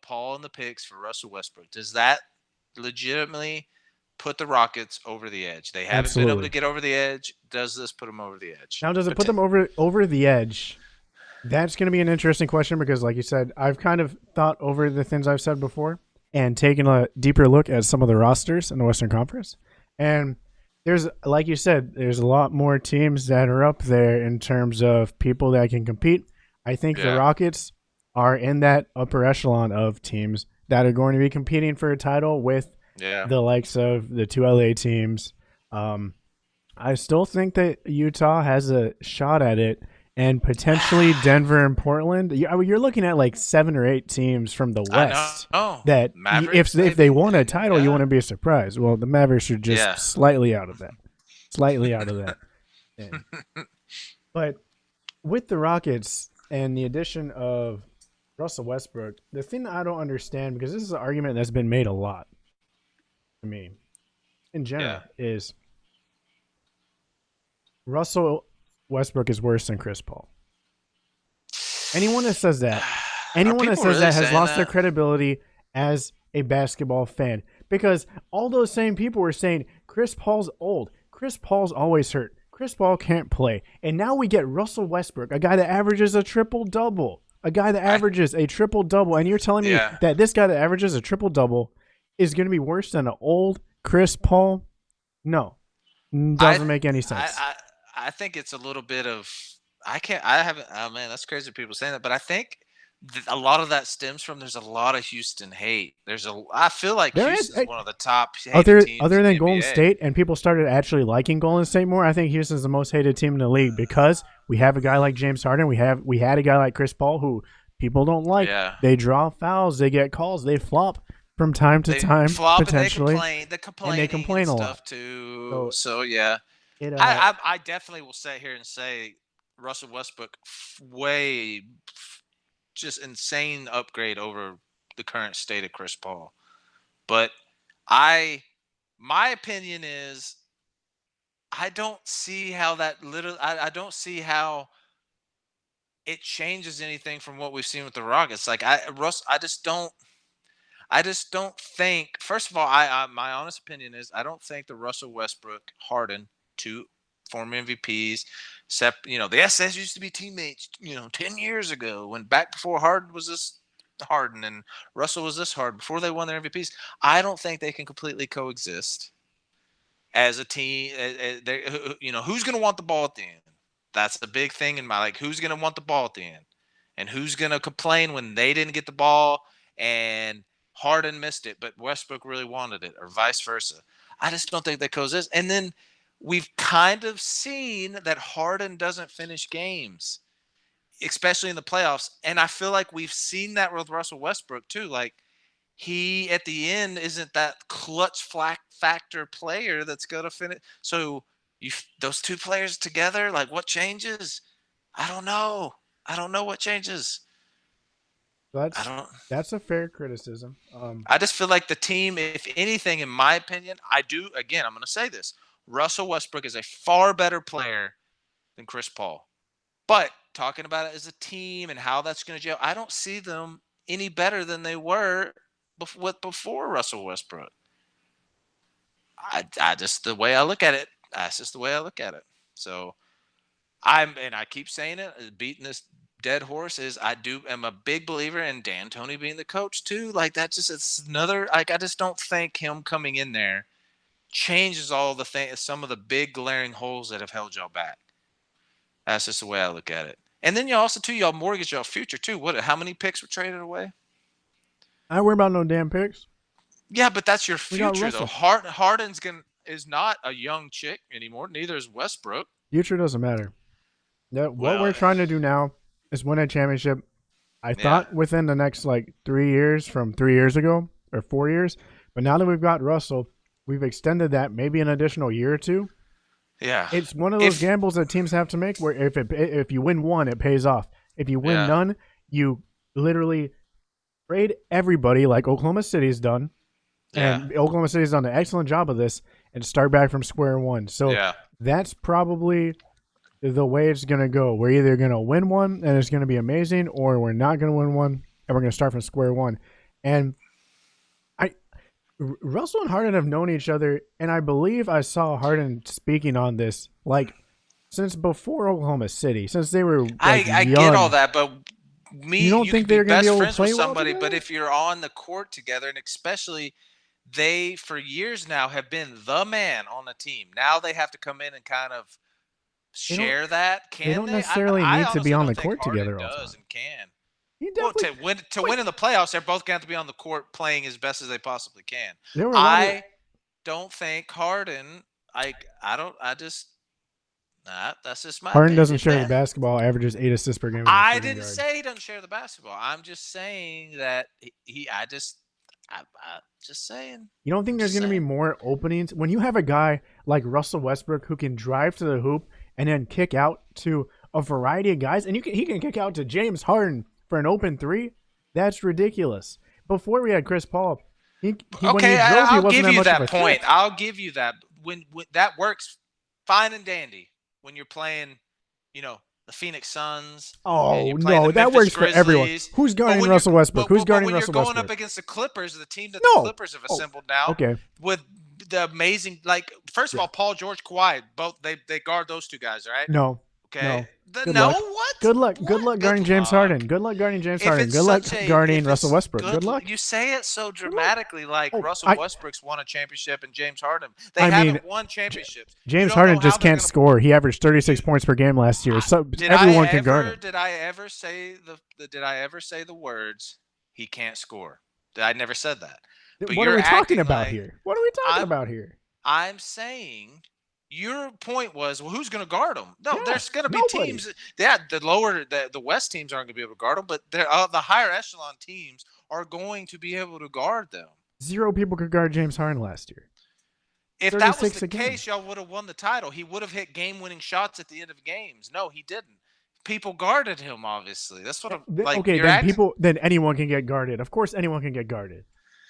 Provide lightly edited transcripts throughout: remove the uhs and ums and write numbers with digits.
Paul in the picks for Russell Westbrook. Does that legitimately put the Rockets over the edge? They haven't been able to get over the edge. Does this put them over the edge? Now, does it put them over the edge? That's going to be an interesting question because, like you said, I've kind of thought over the things I've said before and taken a deeper look at some of the rosters in the Western Conference. And there's, like you said, there's a lot more teams that are up there in terms of people that can compete. I think the Rockets are in that upper echelon of teams that are going to be competing for a title with the likes of the two LA teams. I still think that Utah has a shot at it, and potentially Denver and Portland. You're looking at like 7 or 8 teams from the West that if they won a title, you wouldn't be surprised. Well, the Mavericks are just slightly out of that. But with the Rockets and the addition of Russell Westbrook, the thing that I don't understand, because this is an argument that's been made a lot to me in general, is Russell Westbrook is worse than Chris Paul. Anyone that says that, has lost their credibility as a basketball fan, because all those same people were saying Chris Paul's old. Chris Paul's always hurt. Chris Paul can't play. And now we get Russell Westbrook, a guy that averages a triple-double. And you're telling me that this guy that averages a triple-double is going to be worse than an old Chris Paul? No. Doesn't make any sense. I think it's a little bit of that's crazy people saying that, but I think a lot of that stems from there's a lot of Houston hate. I feel like Houston's one of the top hated teams other than in Golden NBA. State, and people started actually liking Golden State more. I think Houston's the most hated team in the league because we have a guy like James Harden. We had a guy like Chris Paul who people don't like. Yeah. They draw fouls, they get calls, they flop from time to time potentially. And they complain a lot too. So yeah. I definitely will sit here and say Russell Westbrook way just insane upgrade over the current state of Chris Paul. But my opinion is I don't see how I don't see how it changes anything from what we've seen with the Rockets. Like I just don't think, first of all, my honest opinion is I don't think the Russell Westbrook, Harden, two former MVPs, the SS used to be teammates, 10 years ago, when back before Harden was this Harden and Russell was this Harden, before they won their MVPs. I don't think they can completely coexist as a team. Who's going to want the ball at the end? That's the big thing in my, who's going to want the ball at the end? And who's going to complain when they didn't get the ball and Harden missed it, but Westbrook really wanted it, or vice versa? I just don't think they coexist. And then we've kind of seen that Harden doesn't finish games, especially in the playoffs. And I feel like we've seen that with Russell Westbrook too. Like, he at the end isn't that clutch factor player that's going to finish. So those two players together, what changes? I don't know. I don't know what changes. That's a fair criticism. I just feel like the team, if anything, in my opinion, I'm going to say this. Russell Westbrook is a far better player than Chris Paul. But talking about it as a team and how that's going to gel, I don't see them any better than they were before Russell Westbrook. Just the way I look at it. That's just the way I look at it. So I keep saying it, beating this dead horse, is am a big believer in D'Antoni being the coach too. It's another, I just don't think him coming in there changes some of the big glaring holes that have held y'all back. That's just the way I look at it. And then y'all mortgage y'all future too. How many picks were traded away? I worry about no damn picks. Yeah, but that's your future though. Harden's is not a young chick anymore. Neither is Westbrook. Future doesn't matter. What we're trying to do now is win a championship. I thought within the next 3 years from 3 years ago or 4 years, but now that we've got Russell, we've extended that maybe an additional year or two. Yeah, it's one of those gambles that teams have to make where if you win one, it pays off. If you win none, you literally trade everybody like Oklahoma City's done. Yeah. And Oklahoma City's done an excellent job of this and start back from square one. So that's probably the way it's going to go. We're either going to win one and it's going to be amazing, or we're not going to win one and we're going to start from square one. And I, Russell and Harden have known each other, and I believe I saw Harden speaking on this like since before Oklahoma City, since they were like I get all young. that, but You don't you think could be they're going to be best able to friends with play well somebody, but together? if you're on the court together, and especially they for years now have been the man on the team. Now they have to come in and kind of They don't. share that. They Can don't they? necessarily I need to be honestly on don't the think court Harden together all the does time. and can. He Well, definitely. to Wait, win in the playoffs, they're both going to be on the court playing as best as they possibly can. there were a lot of I don't think Harden. I don't. I just. Nah, that's just my Harden doesn't opinion, share the man. basketball, averages 8 assists per game as a I shooting didn't guard. say he doesn't share the basketball. I'm just saying that he I just saying. You don't I'm think there's just going to be saying. more openings when you have a guy like Russell Westbrook who can drive to the hoop and then kick out to a variety of guys, and he can kick out to James Harden for an open three? That's ridiculous. Before we had Chris Paul, he when he Okay, drove, he I'll wasn't give that you much of a that point. threat. I'll give you that. When that works, fine and dandy. When you're playing, you know, the Phoenix Suns and Oh you're playing the no, that Memphis works for everyone. Grizzlies. Who's But guarding when you're Russell Westbrook? Who's but guarding when you're Russell going up Westbrook? against the Clippers, the team that the No. Clippers have Oh, assembled now, okay. with the amazing, like, first of Yeah. all, Paul George, Kawhi, both they guard those two guys, right? No. Okay. No. The Good no luck. what? Good luck. Good What? luck Good guarding James Harden. luck. Good luck guarding James If Harden. it's Good luck such a guarding if Russell it's Westbrook. good, Good luck. you say it so Good luck. dramatically, like Oh, Russell Westbrook's won a championship and James Harden. They I mean, haven't won championships. You James don't know Harden how just they're can't gonna. score. He averaged 36 You points per game last year. I, So everyone can guard him. did I ever say did I ever say the words he can't score? I never said that. But What are you're we talking acting about like here? What are we talking I'm about here? I'm saying your point was, well, who's going to guard them? No, Yeah, there's going to be nobody. teams. Yeah, the West teams aren't going to be able to guard them, but the higher echelon teams are going to be able to guard them. 0 people could guard James Harden last year. If that was the 36 a game. case, y'all would have won the title. He would have hit game-winning shots at the end of games. No, he didn't. People guarded him. Obviously, that's what I'm like. Okay, You're then acting. people, then anyone can get guarded. Of course, anyone can get guarded.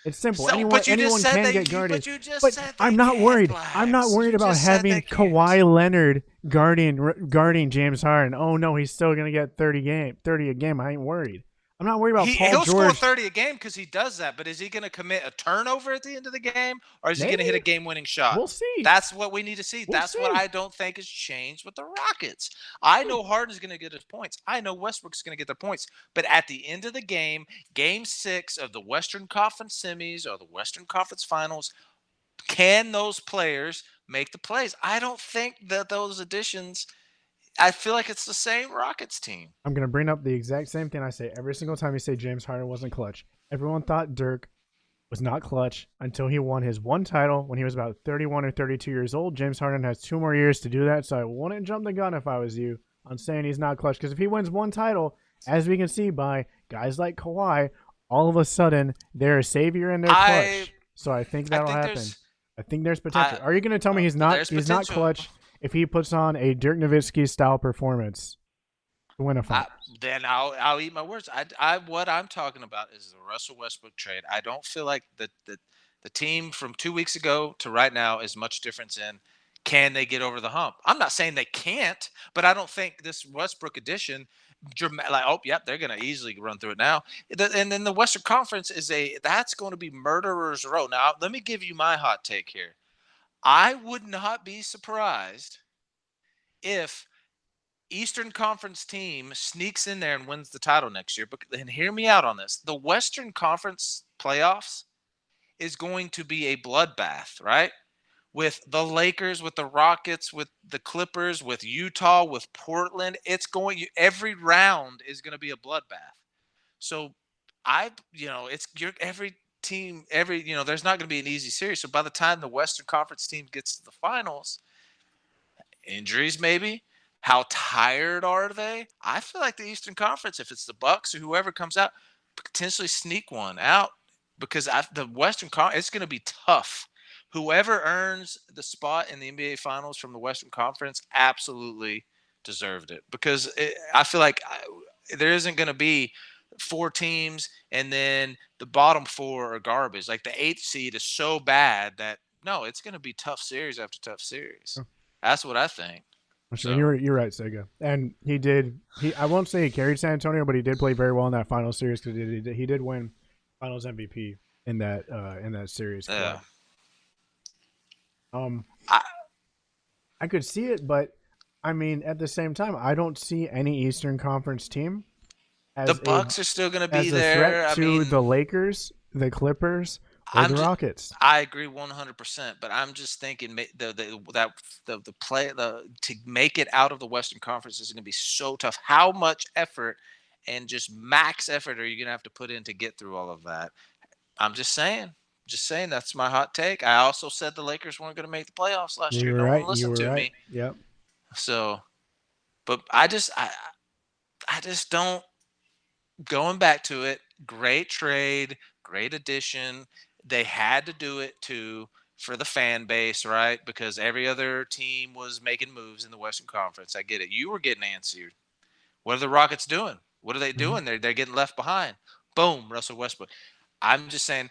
It's simple. So, Anyone, but you just anyone said can they. get guarded. But you just But said they I'm not can't, worried. I'm not Blacks. worried You about just said having they can't. Kawhi Leonard guarding James Harden. Oh no, he's still gonna get 30 a game. I ain't worried. I'm not worried about Paul He'll score George. 30 a game because he does that. But is he going to commit a turnover at the end of the game, or is he going to Maybe hit a game-winning shot? we'll see. That's what we need to see. We'll That's what see. I don't think has changed with the Rockets. I know Harden's going to get his points. I know Westbrook's going to get their points. But at the end of the game, Game 6 of the Western Conference semis or the Western Conference Finals, can those players make the plays? I don't think that those additions. I feel like it's the same Rockets team. I'm gonna bring up the exact same thing I say every single time you say James Harden wasn't clutch. Everyone thought Dirk was not clutch until he won his one title when he was about 31 or 32 years old. James Harden has 2 more years to do that, so I wouldn't jump the gun if I was you on saying he's not clutch. Because if he wins one title, as we can see by guys like Kawhi, all of a sudden they're a savior and they're I clutch. So I think I that'll think happen. there's I think there's I potential. Are you going to tell me there's he's not potential. clutch if he puts on a Dirk Nowitzki style performance to win a I, finals? then I'll eat my words. What I'm talking about is the Russell Westbrook trade. I don't feel like the team from 2 weeks ago to right now is much difference in can they get over the hump. I'm not saying they can't, but I don't think this Westbrook addition like, oh yep, they're going to easily run through it now. And then the Western Conference that's going to be murderers row. Now let me give you my hot take here. I would not be surprised if Eastern Conference team sneaks in there and wins the title next year. But and hear me out on this. The Western Conference playoffs is going to be a bloodbath, right? With the Lakers, with the Rockets, with the Clippers, with Utah, with Portland. Every round is going to be a bloodbath. So it's every team, there's not going to be an easy series. So by the time the Western Conference team gets to the finals, injuries maybe, how tired are they? I feel like the Eastern Conference, if it's the Bucks or whoever comes out, potentially sneak one out because the Western Conference, it's going to be tough. Whoever earns the spot in the NBA Finals from the Western Conference absolutely deserved it because I feel like there isn't going to be 4 teams and then the bottom 4 are garbage. Like the 8th seed is so bad that no, it's going to be tough series after tough series. That's what I think. And So you're right, Sega. And he did. I won't say he carried San Antonio, but he did play very well in that final series because he did win Finals MVP in that series. yeah, Correct. Um, I, I could see it, but I mean, at the same time, I don't see any Eastern Conference team the as Bucks are still going to be a there. threat I to mean, the Lakers, the Clippers, or I'm the just. Rockets. I agree 100%, but I'm just thinking the play to make it out of the Western Conference is going to be so tough. How much effort and just max effort are you going to have to put in to get through all of that? I'm just saying. Just saying that's my hot take. I also said the Lakers weren't going to make the playoffs last You year. were No one right. You listened were to right. me. Yep. So, but I just don't going back to it. Great trade, great addition. They had to do it too for the fan base, right? Because every other team was making moves in the Western Conference. I get it. You were getting answered. What are the Rockets doing? What are they Mm-hmm. doing? They're getting left behind. Boom, Russell Westbrook. I'm just saying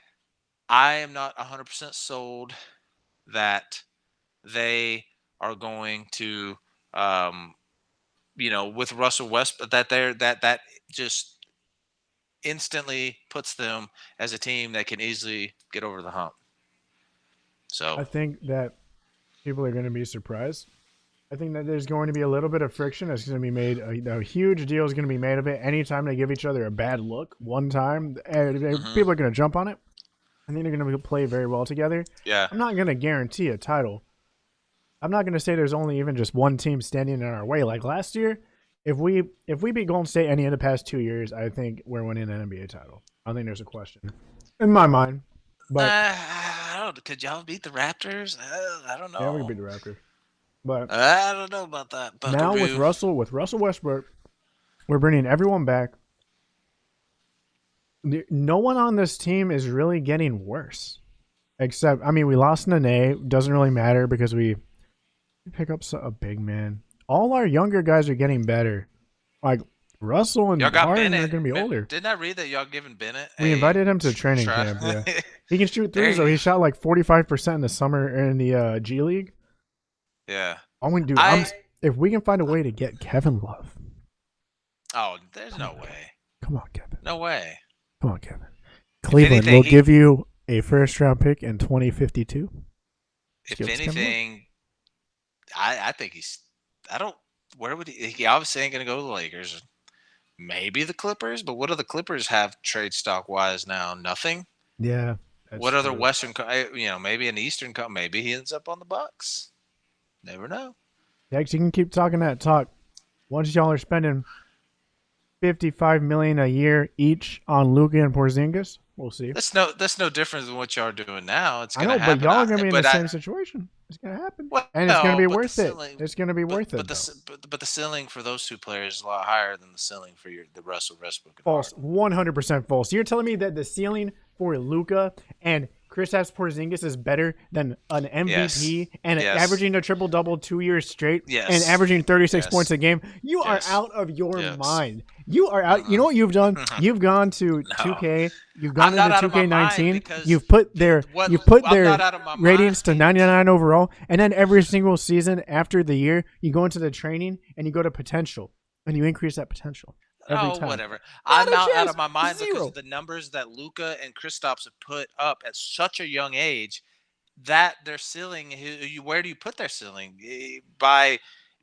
I am not 100% sold that they are going to, um, with Russell Westbrook, that just instantly puts them as a team that can easily get over the hump. So, I think that people are going to be surprised. I think that there's going to be a little bit of friction. It's going to be made. A huge deal is going to be made of it. Anytime they give each other a bad look one time, mhm, people are going to jump on it. I think they're going to play very well together. yeah, I'm not going to guarantee a title. I'm not going to say there's only even just one team standing in our way. Like last year, if we beat Golden State any of the past 2 years, I think we're winning an NBA title. I don't think there's a question in my mind. But I don't know. Could y'all beat the Raptors? I don't yeah, we can know. beat the Raptors. But I don't know about that. now Buckaroo. With Russell Westbrook, we're bringing everyone back. No one on this team is really getting worse. Except, I mean, we lost Nene. Doesn't really matter because we pick up a big man. All our younger guys are getting better. Like Russell Y'all and got Harden are Bennett. going to be older. Didn't I read that y'all giving Bennett We a invited him to training try? camp. Yeah, he can shoot There threes though. you He shot like 45% in the summer in the G League. Yeah. All we do, I if we can find a way to get Kevin Love. Oh, there's Come no on, way. come on, Kevin. No way. Come on, Kevin. If Cleveland anything, will give you a first round pick in 2052. Just if give us Kevin Love. anything, I think I don't. Where would he obviously ain't gonna go to the Lakers. Maybe the Clippers, but what do the Clippers have trade stock wise now? Nothing. Yeah, that's What other true. maybe an Eastern maybe he ends up on the Bucks. Never know. Next, you can keep talking that talk. Once y'all are spending 55 million a year each on Luka and Porzingis, we'll see. That's no different than what y'all are doing now. It's I gonna know, but happen. y'all are gonna be in the But I same situation. It's gonna happen, and it's gonna well, be but the worth it. ceiling, It's gonna be worth it though. but the ceiling for those two players is a lot higher than the ceiling for the Russell Westbrook and False, Harden. 100% false. You're telling me that the ceiling for Luka and Kristaps Porzingis is better than an Yes. MVP and Yes. averaging a triple double 2 years straight and Yes. averaging 36 points Yes. a game? You are Yes. out of your Yes. mind. You are out. You know Mm-mm. what you've done? You've gone to No. 2K. You've gone I'm not into out of my mind 2K19. because You've put what I'm their not out of my mind. ratings to 99 overall, and then every single season after the year, you go into the training and you go to potential, and you increase that potential every Oh, time. whatever. Not I'm a out chance. of my mind because of Zero. the numbers that Luca and Kristaps have put up at such a young age. That their ceiling, where do you put their ceiling? By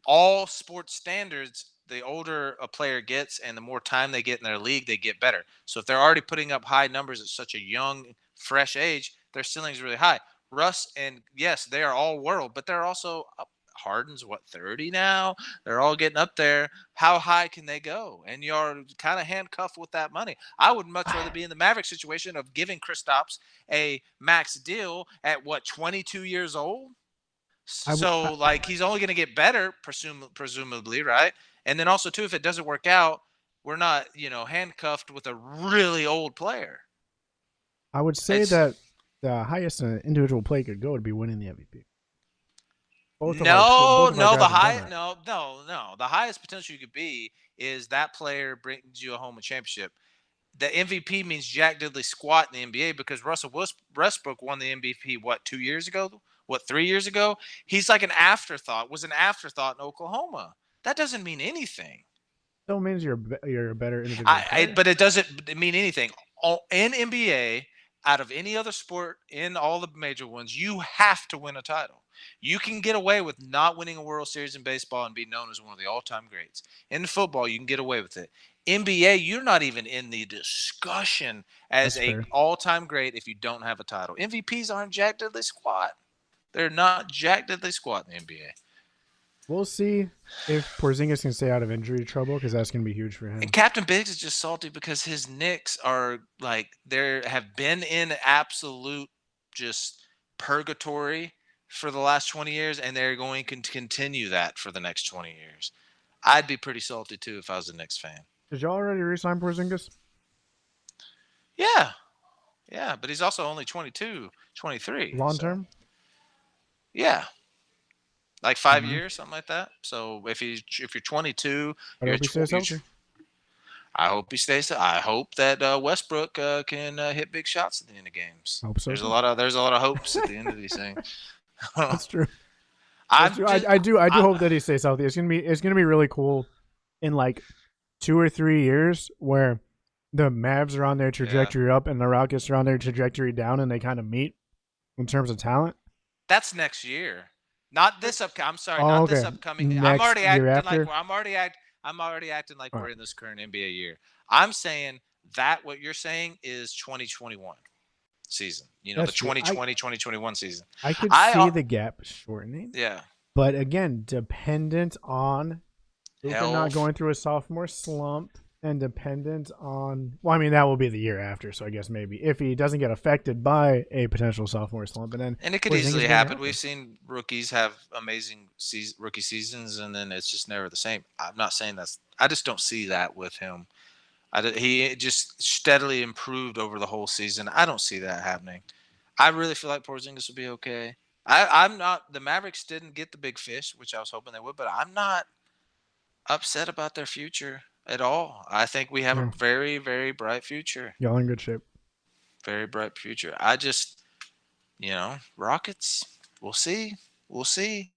all sports standards, the older a player gets and the more time they get in their league, they get better. So if they're already putting up high numbers at such a young, fresh age, their ceiling is really high. Russ and yes, they are all world, but they're also up. Harden's what 30 now. They're all getting up there. How high can they go? And you're kind of handcuffed with that money. I would much rather be in the Maverick situation of giving Kristaps a max deal at what 22 years old. I, w- So like he's only going to get better, presumably, right? And then also too, if it doesn't work out, we're not handcuffed with a really old player. I would say It's that the highest an individual player could go would be winning the MVP. no, Both of our no. guys have done that. No. The highest potential you could be is that player brings you home a championship. The MVP means Jack Diddley squat in the NBA because Russell Westbrook won the MVP what 2 years ago 3 years ago? He's like an afterthought. Was an afterthought in Oklahoma. That doesn't mean anything. Still means you're a better individual player. But it doesn't mean anything. In NBA, out of any other sport, in all the major ones, you have to win a title. You can get away with not winning a World Series in baseball and be known as one of the all-time greats. In football, you can get away with it. NBA, you're not even in the discussion as That's a fair. all-time great if you don't have a title. MVPs aren't jack diddly squat. They're not jack diddly squat in the NBA. We'll see if Porzingis can stay out of injury trouble because that's going to be huge for him. And Captain Biggs is just salty because his Knicks are like there have been in absolute just purgatory for the last 20 years, and they're going to continue that for the next 20 years. I'd be pretty salty too if I was a Knicks fan. Did y'all already re-sign Porzingis? Yeah. Yeah, but he's also only 22, 23. Long term? Yeah. Like 5 Mhm. years, something like that. So if you're 22, I you're hope he stays healthy. I hope he stays. I hope that Westbrook can hit big shots at the end of games. Hope so. There's a lot of hopes at the end of these things. That's true. I'm True. just, I do hope that he stays healthy. It's gonna be really cool in like 2 or 3 years where the Mavs are on their trajectory up and the Rockets are on their trajectory down, and they kind of meet in terms of talent. that's next year, not this upcoming. I'm sorry, Oh, not okay. this upcoming. Next year after? I'm already acting like All we're right. in this current NBA year. I'm saying that what you're saying is 2021 season. You know, That's the true. 2020 2021 season. I could I see the gap shortening, Yeah. but again, dependent on Luka not Health. going through a sophomore slump and dependent on. Well, I mean that will be the year after, so I guess maybe if he doesn't get affected by a potential sophomore slump, and then And it could Porzingis easily being happen. healthy. We've seen rookies have amazing rookie seasons, and then it's just never the same. I'm not saying that's. I just don't see that with him. He just steadily improved over the whole season. I don't see that happening. I really feel like Porzingis will be okay. I'm not. The Mavericks didn't get the big fish, which I was hoping they would, but I'm not upset about their future at all. I think we have a Yeah, very, very bright future. y'all in good shape. Very bright future. I just, Rockets. We'll see. We'll see.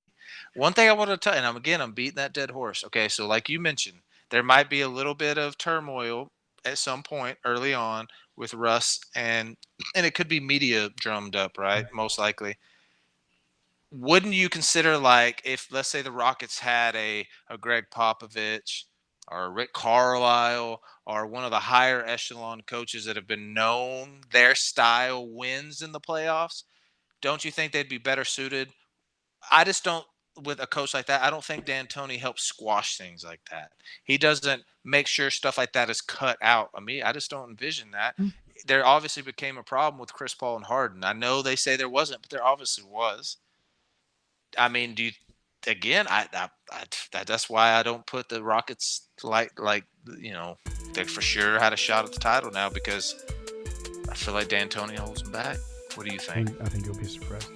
One thing I want to tell, and I'm beating that dead horse. Okay, so like you mentioned, there might be a little bit of turmoil at some point early on with Russ, and it could be media drummed up, right? Most likely. Wouldn't you consider, like, if let's say the Rockets had a Greg Popovich or a Rick Carlisle or one of the higher echelon coaches that have been known their style wins in the playoffs, don't you think they'd be better suited? I just don't. With a coach like that, I don't think D'Antoni helps squash things like that. He doesn't make sure stuff like that is cut out. I just don't envision that. Mm. There obviously became a problem with Chris Paul and Harden. I know they say there wasn't, but there obviously was. I mean, do you again? That's why I don't put the Rockets like they for sure had a shot at the title now because I feel like D'Antoni holds them back. What do you think? I think you'll be surprised.